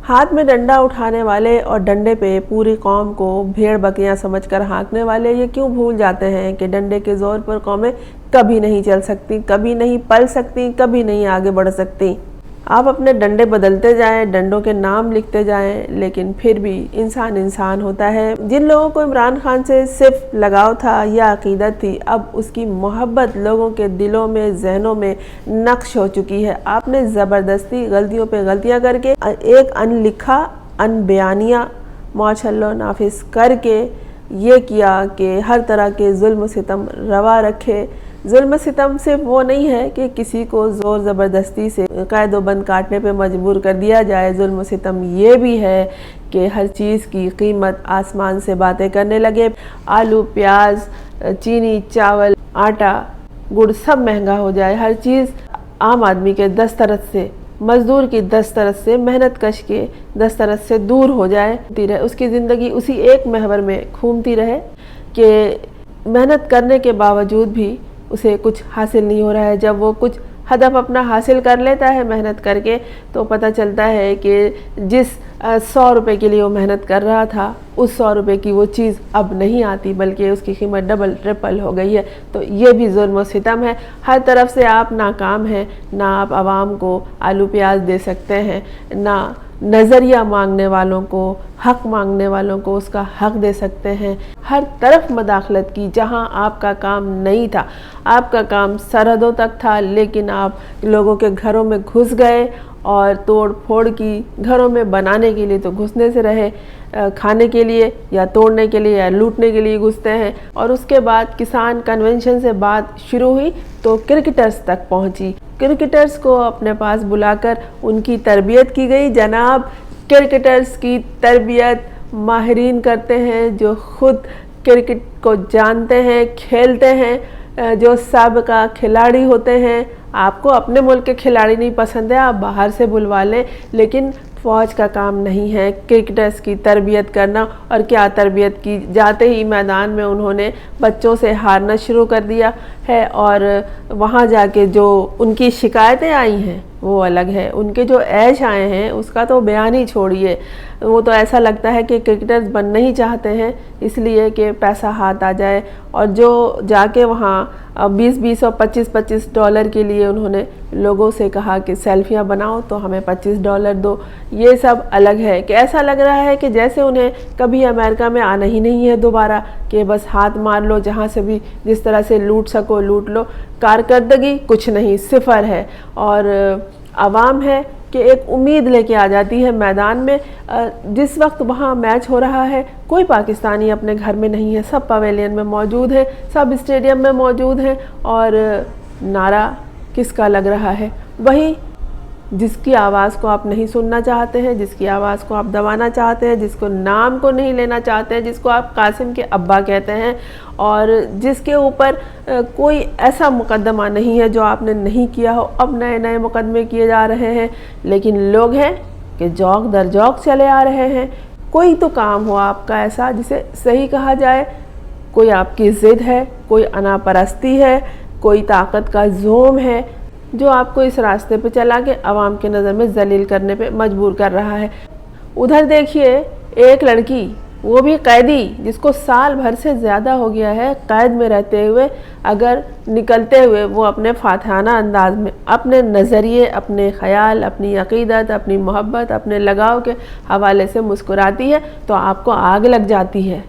ہاتھ میں ڈنڈا اٹھانے والے اور ڈنڈے پہ پوری قوم کو بھیڑ بکریاں سمجھ کر ہانکنے والے یہ کیوں بھول جاتے ہیں کہ ڈنڈے کے زور پر قومیں کبھی نہیں چل سکتی، کبھی نہیں پل سکتی، کبھی نہیں آگے بڑھ سکتی۔ آپ اپنے ڈنڈے بدلتے جائیں، ڈنڈوں کے نام لکھتے جائیں، لیکن پھر بھی انسان انسان ہوتا ہے۔ جن لوگوں کو عمران خان سے صرف لگاؤ تھا یا عقیدت تھی، اب اس کی محبت لوگوں کے دلوں میں، ذہنوں میں نقش ہو چکی ہے۔ آپ نے زبردستی غلطیوں پہ غلطیاں کر کے ایک ان لکھا، ان بیانیہ مارشل لا نافذ کر کے یہ کیا کہ ہر طرح کے ظلم و ستم روا رکھے۔ ظلم و ستم صرف وہ نہیں ہے کہ کسی کو زور زبردستی سے قید و بند کاٹنے پہ مجبور کر دیا جائے، ظلم و ستم یہ بھی ہے کہ ہر چیز کی قیمت آسمان سے باتیں کرنے لگے۔ آلو، پیاز، چینی، چاول، آٹا، گڑ سب مہنگا ہو جائے، ہر چیز عام آدمی کے دسترس سے، مزدور کی دسترس سے، محنت کش کے دسترس سے دور ہو جائے، اس کی زندگی اسی ایک محور میں گھومتی رہے کہ محنت کرنے کے باوجود بھی اسے کچھ حاصل نہیں ہو رہا ہے۔ جب وہ کچھ ہدف اپنا حاصل کر لیتا ہے محنت کر کے، تو پتہ چلتا ہے کہ جس 100 روپے کے لیے وہ محنت کر رہا تھا، اس 100 روپے کی وہ چیز اب نہیں آتی، بلکہ اس کی قیمت ڈبل ٹرپل ہو گئی ہے۔ تو یہ بھی ظلم و ستم ہے۔ ہر طرف سے آپ ناکام ہیں، نہ آپ عوام کو آلو پیاز دے سکتے ہیں، نہ نظریہ مانگنے والوں کو، حق مانگنے والوں کو اس کا حق دے سکتے ہیں۔ ہر طرف مداخلت کی، جہاں آپ کا کام نہیں تھا، آپ کا کام سرحدوں تک تھا، لیکن آپ لوگوں کے گھروں میں گھس گئے اور توڑ پھوڑ کی۔ گھروں میں بنانے کے لیے تو گھسنے سے رہے، کھانے کے لیے یا توڑنے کے لیے یا لوٹنے کے لیے گھستے ہیں۔ اور اس کے بعد کسان کنونشن سے بات شروع ہوئی تو کرکٹرز تک پہنچی۔ کرکٹرز کو اپنے پاس بلا کر ان کی تربیت کی گئی۔ جناب، کرکٹرز کی تربیت ماہرین کرتے ہیں جو خود کرکٹ کو جانتے ہیں، کھیلتے ہیں، جو سابقہ کھلاڑی ہوتے ہیں۔ آپ کو اپنے ملک کے کھلاڑی نہیں پسند ہے، آپ باہر سے بلوا لیں، لیکن فوج کا کام نہیں ہے کرکٹرز کی تربیت کرنا۔ اور کیا تربیت کی، جاتے ہی میدان میں انہوں نے بچوں سے ہارنا شروع کر دیا ہے، اور وہاں جا کے جو ان کی شکایتیں آئی ہیں وہ الگ ہے، ان کے جو عیش آئے ہیں اس کا تو بیان ہی چھوڑیے۔ وہ تو ایسا لگتا ہے کہ کرکٹرز بننا ہی چاہتے ہیں اس لیے کہ پیسہ ہاتھ آ جائے، اور جو جا کے وہاں 20 اور 25 ڈالر کے لیے انہوں نے لوگوں سے کہا کہ سیلفیاں بناؤ تو ہمیں $25 دو۔ یہ سب الگ ہے کہ ایسا لگ رہا ہے کہ جیسے انہیں کبھی امریکہ میں آنا ہی نہیں ہے دوبارہ، کہ بس ہاتھ مار لو، جہاں سے بھی جس طرح سے لوٹ سکو لوٹ لو۔ کارکردگی کچھ نہیں، صفر ہے۔ اور عوام ہے کہ ایک امید لے کے آ جاتی ہے میدان میں۔ جس وقت وہاں میچ ہو رہا ہے کوئی پاکستانی اپنے گھر میں نہیں ہے، سب پویلین میں موجود ہیں، سب اسٹیڈیم میں موجود ہیں، اور نعرہ کس کا لگ رہا ہے؟ وہی جس کی آواز کو آپ نہیں سننا چاہتے ہیں، جس کی آواز کو آپ دبانا چاہتے ہیں، جس کو نام کو نہیں لینا چاہتے ہیں، جس کو آپ قاسم کے ابا کہتے ہیں، اور جس کے اوپر کوئی ایسا مقدمہ نہیں ہے جو آپ نے نہیں کیا ہو۔ اب نئے نئے مقدمے کیے جا رہے ہیں، لیکن لوگ ہیں کہ جوق در جوق چلے آ رہے ہیں۔ کوئی تو کام ہو آپ کا ایسا جسے صحیح کہا جائے، کوئی آپ کی ضد ہے، کوئی انا پرستی ہے، کوئی طاقت کا زوم ہے جو آپ کو اس راستے پہ چلا کے عوام کے نظر میں ذلیل کرنے پہ مجبور کر رہا ہے۔ ادھر دیکھیے ایک لڑکی، وہ بھی قیدی، جس کو سال بھر سے زیادہ ہو گیا ہے قید میں رہتے ہوئے، اگر نکلتے ہوئے وہ اپنے فاتحانہ انداز میں اپنے نظریے، اپنے خیال، اپنی عقیدت، اپنی محبت، اپنے لگاؤ کے حوالے سے مسکراتی ہے تو آپ کو آگ لگ جاتی ہے۔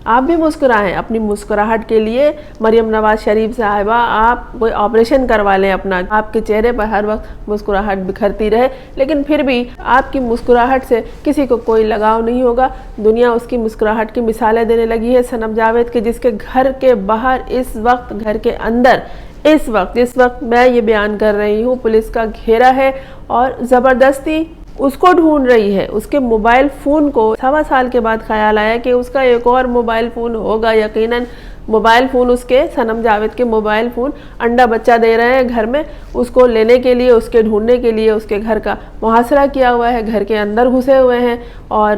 آپ بھی مسکرائیں اپنی مسکراہٹ کے لیے۔ مریم نواز شریف صاحبہ، آپ کوئی آپریشن کروا لیں اپنا، آپ کے چہرے پر ہر وقت مسکراہٹ بکھرتی رہے، لیکن پھر بھی آپ کی مسکراہٹ سے کسی کو کوئی لگاؤ نہیں ہوگا۔ دنیا اس کی مسکراہٹ کی مثالیں دینے لگی ہے۔ صنم جاوید کے جس کے گھر کے باہر اس وقت، گھر کے اندر اس وقت جس وقت میں یہ بیان کر رہی ہوں، پولیس کا گھیرا ہے اور زبردستی اس کو ڈھونڈ رہی ہے۔ اس کے موبائل فون کو 1.25 سال کے بعد خیال آیا کہ اس کا ایک اور موبائل فون ہوگا، یقیناً موبائل فون، اس کے صنم جاوید کے موبائل فون انڈا بچہ دے رہے ہیں گھر میں، اس کو لینے کے لیے، اس کے ڈھونڈنے کے لیے اس کے گھر کا محاصرہ کیا ہوا ہے، گھر کے اندر گھسے ہوئے ہیں، اور